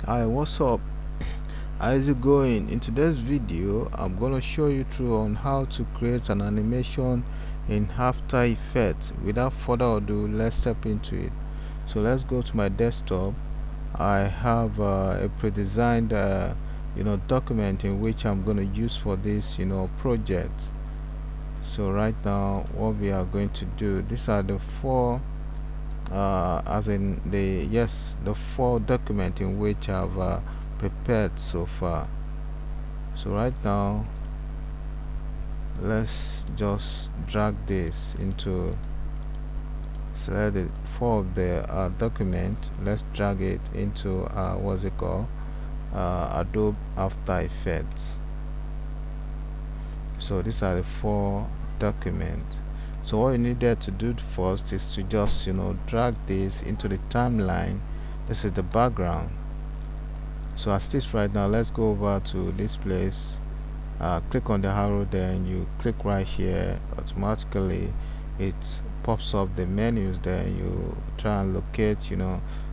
Hi, what's up? How's it going? In today's video, I'm gonna show you through on how to create an animation in After Effects. Without further ado, let's step into it. So let's go to my desktop. I have a pre-designed, document in which I'm gonna use for this, project. So right now, what we are going to do, these are the four as in the four document in which I've prepared so far. So right now, let's just drag this into, select the four of the document. Let's drag it into what's it called, Adobe After Effects. So these are the four documents. So what you needed to do first is to just drag this into the timeline. This is the background. So as this right now, let's go over to this place, click on the arrow, then you click right here. Automatically it pops up the menus, then you try and locate,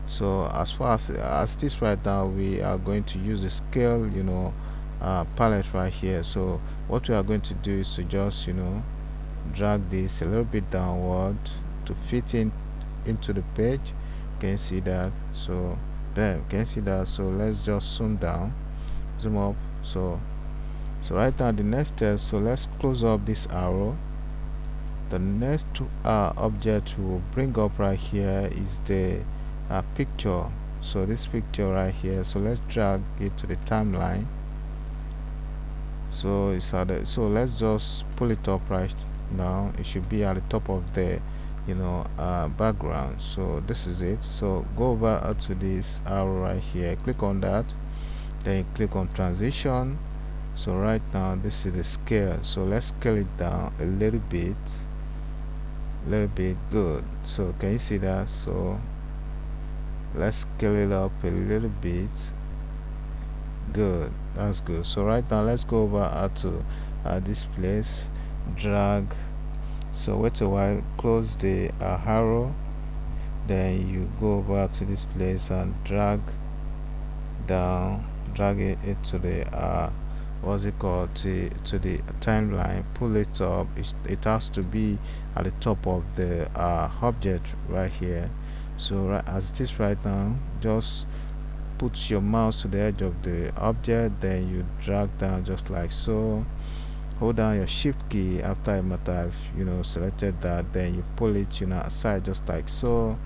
so as far as this right now, we are going to use the scale, palette right here. So what we are going to do is to just drag this a little bit downward to fit in into the page. Can you see that? So bam, can you see that? So let's just zoom down, zoom up. So right now, the next step, so let's close up this arrow. The next object we will bring up right here is the picture. So this picture right here, so let's drag it to the timeline. So it's at the, so let's just pull it up right now. It should be at the top of the background. So this is it. So go over to this arrow right here, click on that, then click on transition. So right now, this is the scale, so let's scale it down a little bit. Good. So can you see that? So let's scale it up a little bit. Good, that's good. So right now, let's go over to this place, drag. So wait a while, close the arrow, then you go over to this place and drag down, drag it to the what's it called, to the timeline, pull it up. It has to be at the top of the object right here. So right as it is right now, just put your mouse to the edge of the object, then you drag down just like so. Hold down your shift key after you might have selected that, then you pull it aside just like so.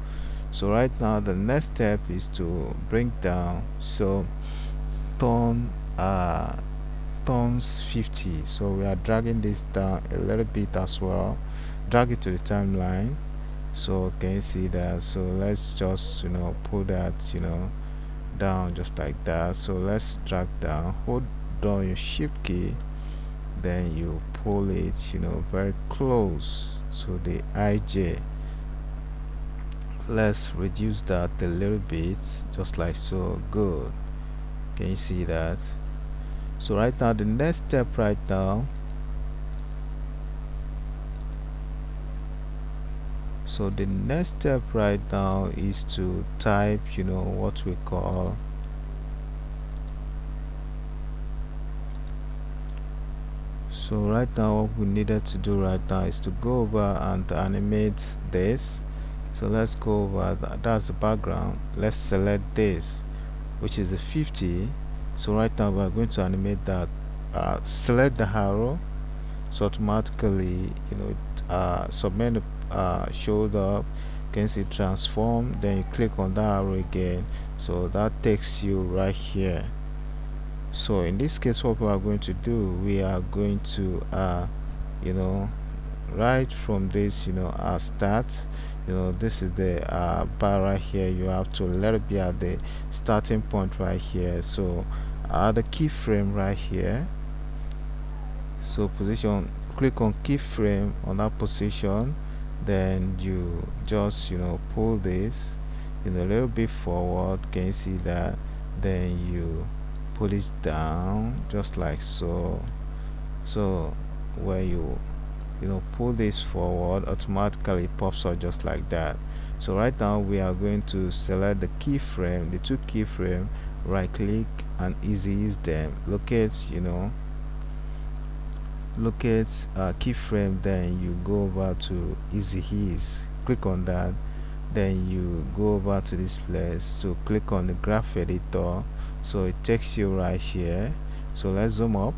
So right now, the next step is to bring down, so turn turns 50. So we are dragging this down a little bit as well, drag it to the timeline. So can you see that? So let's just pull that down just like that. So let's drag down, hold down your shift key, then you pull it very close to the IJ. Let's reduce that a little bit just like so. Good, can you see that? So right now, the next step right now, so the next step right now is to type what we call, so right now what we needed to do right now is to go over and animate this. So let's go over that's the background. Let's select this, which is a 50. So right now we're going to animate that. Select the arrow, so automatically submit showed up. You can see transform, then you click on that arrow again, so that takes you right here. So in this case, what we are going to do, we are going to right from this start, this is the bar right here. You have to let it be at the starting point right here. So the keyframe right here, so position, click on keyframe on that position, then you just pull this a little bit forward. Can you see that? Then you pull it down just like so. So where you pull this forward, automatically pops out just like that. So right now we are going to select the keyframe, the two keyframe, right click and easy ease them. Locate, locate keyframe, then you go over to easy ease, click on that, then you go over to this place, so click on the graph editor, so it takes you right here. So let's zoom up.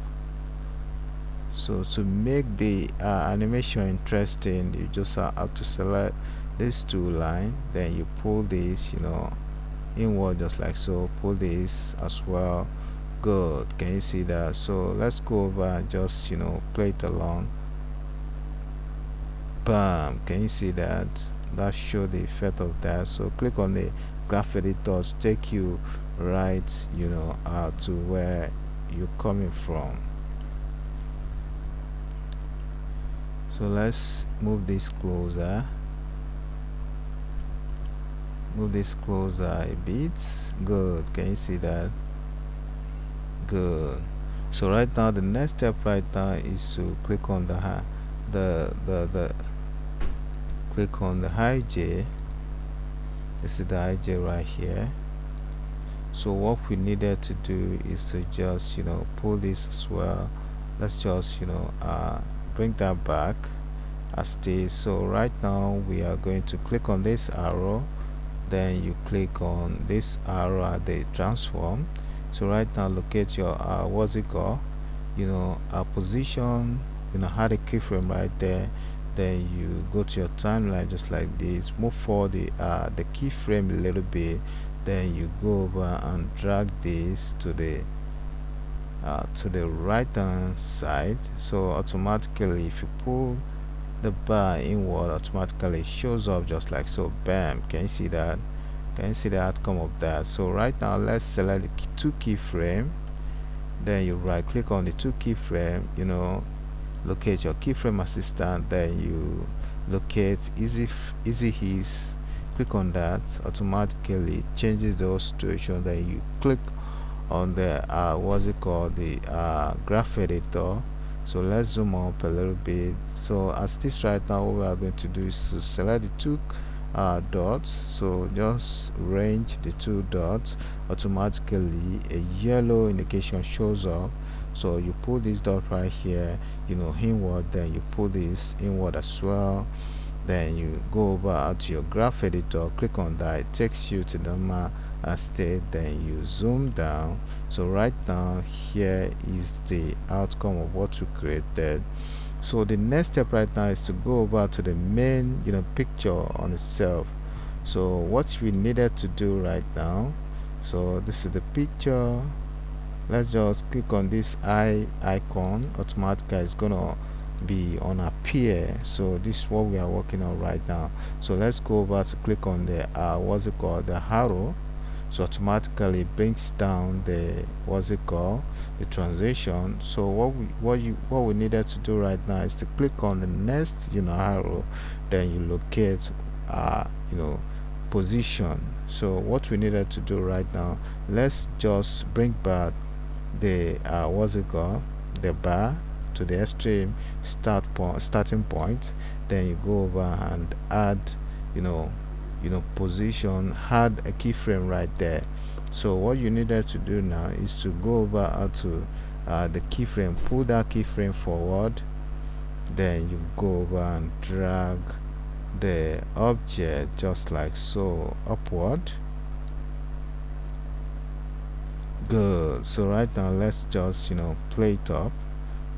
So to make the animation interesting, you just have to select this two line, then you pull this inward just like so, pull this as well. Good, can you see that? So let's go over and just play it along. Bam, can you see that? That show the effect of that. So click on the graph editor to take you right to where you're coming from. So let's move this closer, a bit. Good, can you see that? Good. So right now the next step right now is to click on the click on the high J. This is the high J right here. So what we needed to do is to just pull this as well. Let's just bring that back as this. So right now we are going to click on this arrow, then you click on this arrow at the transform. So right now locate your what's it called, position, had a keyframe right there, then you go to your timeline just like this, move forward the keyframe a little bit, then you go over and drag this to the right hand side. So automatically if you pull the bar inward, automatically shows up just like so. Bam, can you see that? Can you see the outcome of that? So right now let's select the two keyframe, then you right click on the two keyframe, locate your keyframe assistant, then you locate easy ease, click on that, automatically changes the whole situation. Then you click on the what's it called, the graph editor. So let's zoom up a little bit. So as this right now, what we are going to do is to select the two dots. So just range the two dots, automatically a yellow indication shows up. So you pull this dot right here inward, then you pull this inward as well, then you go over to your graph editor, click on that, it takes you to the normal state, then you zoom down. So right now here is the outcome of what you created. So the next step right now is to go over to the main picture on itself. So what we needed to do right now, so this is the picture. Let's just click on this eye icon, automatically it's gonna be on appear. So this is what we are working on right now. So let's go over to click on the what's it called, the arrow. So automatically brings down the what's it called, the transition. So what we needed to do right now is to click on the next arrow, then you locate position. So what we needed to do right now, let's just bring back the what's it called, the bar to the extreme starting point, then you go over and add position, add a keyframe right there. So what you needed to do now is to go over to the keyframe, pull that keyframe forward, then you go over and drag the object just like so upward. Good. So right now let's just play it up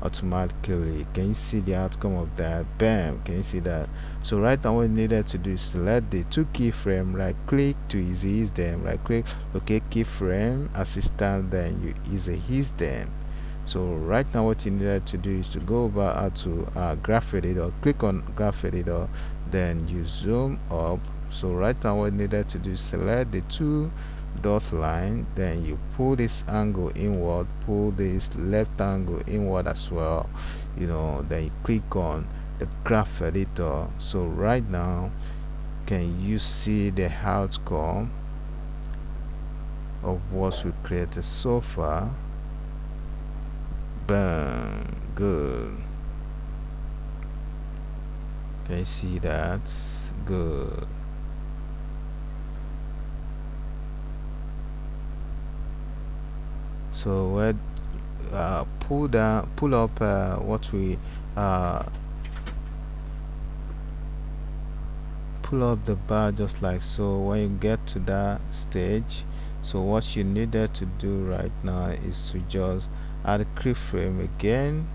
automatically. Can you see the outcome of that? Bam, can you see that? So right now what we needed to do is select the two keyframe, right click to ease them, right click, locate keyframe assistant, then you ease them. So right now what you needed to do is to go over to graph editor, click on graph editor, then you zoom up. So right now what you needed to do is select the two dot line, then you pull this angle inward, pull this left angle inward as well, then you click on the graph editor. So right now can you see the outcome of what we created so far? Bam, good. Can you see that? Good. So where pull up what we uh, pull up the bar just like so. When you get to that stage, so what you needed to do right now is to just add a keyframe again.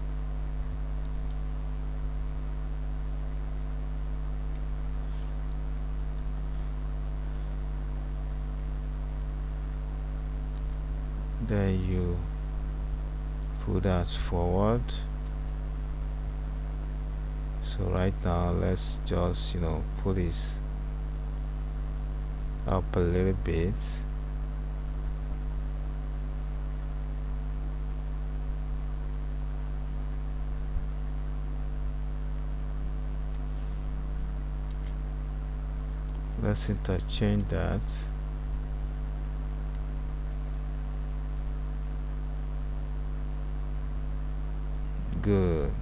Then you pull that forward. So right now let's just pull this up a little bit. Let's interchange that. Good.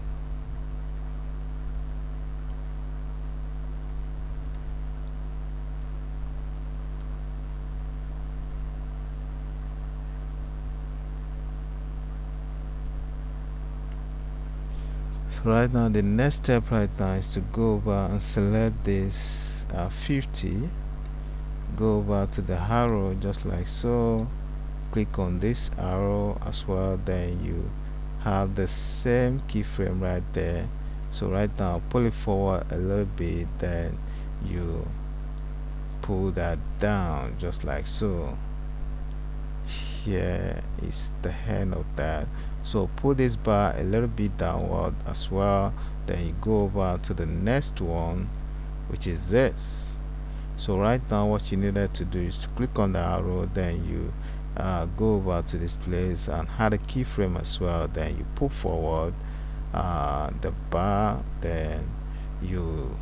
So right now the next step right now is to go over and select this 50. Go over to the arrow just like so. Click on this arrow as well. Then you have the same keyframe right there. So right now pull it forward a little bit. Then you pull that down just like so. Here is the end of that. So pull this bar a little bit downward as well. Then you go over to the next one, which is this. So right now what you needed to do is to click on the arrow. Then you go over to this place and add a keyframe as well. Then you pull forward the bar. Then you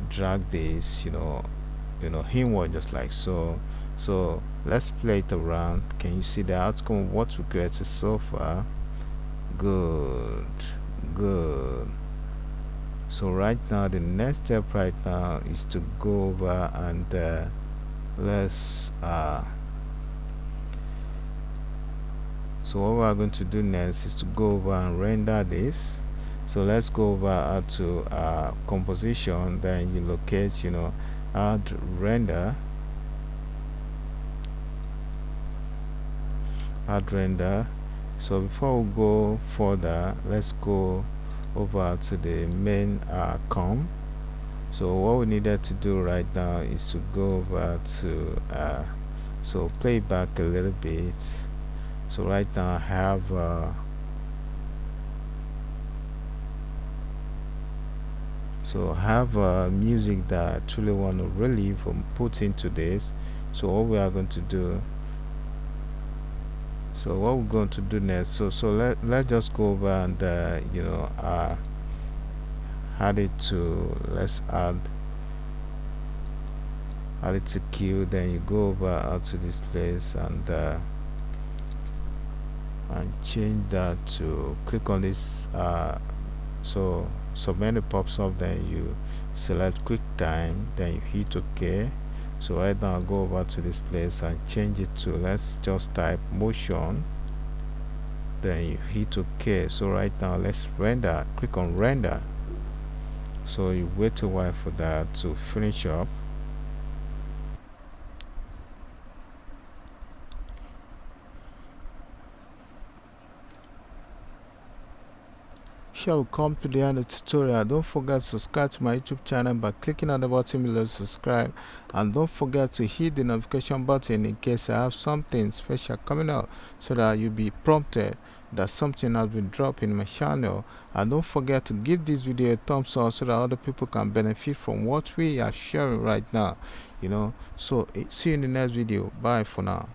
drag this inward just like so. So let's play it around. Can you see the outcome of what we created so far? Good, good. So right now the next step right now is to go over and let's so what we're going to do next is to go over and render this. So let's go over to composition. Then you locate add render. So before we go further, let's go over to the main com. So what we needed to do right now is to go over to so play back a little bit. So right now I have music that I truly want to relieve and put into this. So what we are going to do, so what we're going to do next, so let's just go over and add it to, let's add it to queue. Then you go over out to this place and change that to, click on this so menu pops up. Then you select quick time, then you hit OK. So right now I'll go over to this place and change it to, let's just type motion. Then you hit OK. So right now let's render. Click on render. So you wait a while for that to finish up. Here we come to the end of the tutorial. Don't forget to subscribe to my YouTube channel by clicking on the button below to subscribe, and don't forget to hit the notification button in case I have something special coming out, so that you'll be prompted that something has been dropped in my channel. And don't forget to give this video a thumbs up so that other people can benefit from what we are sharing right now. So see you in the next video. Bye for now.